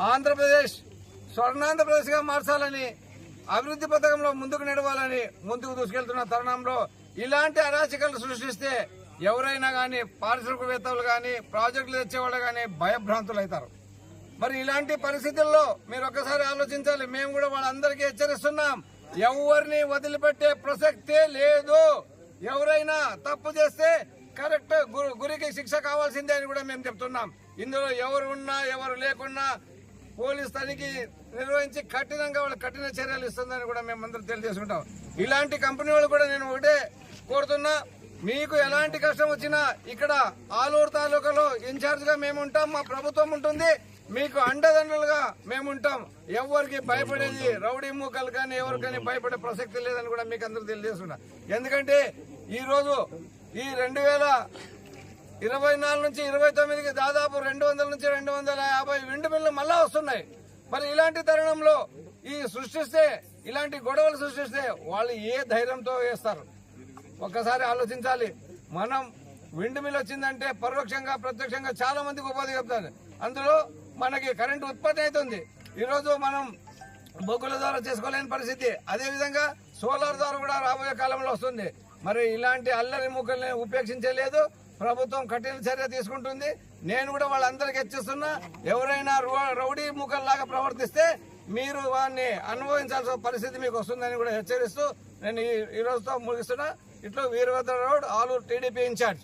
ఆంధ్రప్రదేశ్ స్వర్ణాంధ్రప్రదేశ్ గా మార్చాలని, అభివృద్ధి పథకంలో ముందుకు నడవాలని ముందుకు దూసుకెళ్తున్న తరుణంలో ఇలాంటి అరాచకాలు సృష్టిస్తే ఎవరైనా గానీ, పారిశ్రామికవేత్తలు గానీ, ప్రాజెక్టులు తెచ్చేవాళ్ళు గానీ భయభ్రాంతులు అవుతారు. మరి ఇలాంటి పరిస్థితుల్లో మీరు ఒక్కసారి ఆలోచించాలి. మేము కూడా వాళ్ళందరికీ హెచ్చరిస్తున్నాం, ఎవరిని వదిలిపెట్టే ప్రసక్తే లేదు. ఎవరైనా తప్పు చేస్తే కరెక్ట్ గురికి శిక్ష కావాల్సిందే అని కూడా మేము చెప్తున్నాం. ఇందులో ఎవరు ఉన్నా ఎవరు లేకున్నా పోలీస్ తనిఖీ నిర్వహించి కఠినంగా వాళ్ళు కఠిన చర్యలు ఇస్తుందని కూడా మేము అందరూ తెలియజేసుకుంటాం. ఇలాంటి కంపెనీ వాళ్ళు కూడా నేను ఒకటే కోరుతున్నా, మీకు ఎలాంటి కష్టం వచ్చినా ఇక్కడ ఆలూరు తాలూకాలో ఇన్ఛార్జ్ గా మేము ఉంటాం, మా ప్రభుత్వం ఉంటుంది, మీకు అండదండలుగా మేముంటాం. ఎవరికి భయపడేది రౌడీ మూకలు కానీ ఎవరికైనా భయపడే ప్రసక్తి లేదని కూడా మీకు అందరూ తెలియజేస్తున్నా. ఎందుకంటే ఈ రోజు ఈ 2024 నుంచి 29కి దాదాపు 200 నుంచి 250 విండ్ మిల్లు మళ్ళా వస్తున్నాయి. మరి ఇలాంటి తరుణంలో ఇలాంటి గొడవలు సృష్టిస్తే వాళ్ళు ఏ ధైర్యంతో వేస్తారు? ఒక్కసారి ఆలోచించాలి. మనం విండ్ మిల్ వచ్చిందంటే పరోక్షంగా ప్రత్యక్షంగా చాలా మందికి ఉపాధి కలుగుతుంది. అందులో మనకి కరెంటు ఉత్పత్తి అవుతుంది. ఈరోజు మనం బొగ్గుల ద్వారా చేసుకోలేని పరిస్థితి, అదేవిధంగా సోలార్ ద్వారా కూడా రాబోయే కాలంలో వస్తుంది. మరి ఇలాంటి అల్లరి ముక్కల్ని ఉపేక్షించలేదు, ప్రభుత్వం కఠిన చర్య తీసుకుంటుంది. నేను కూడా వాళ్ళందరికీ హెచ్చరిస్తున్నా, ఎవరైనా రౌడీ ముక్కల్లాగా ప్రవర్తిస్తే మీరు వారిని అనుభవించాల్సిన పరిస్థితి మీకు వస్తుందని కూడా హెచ్చరిస్తూ నేను ఈ రోజుతో ముగిస్తున్నా. ఇట్లు వీరభద్ర గౌడ్, ఆలూరు టీడీపీ ఇన్ఛార్జ్.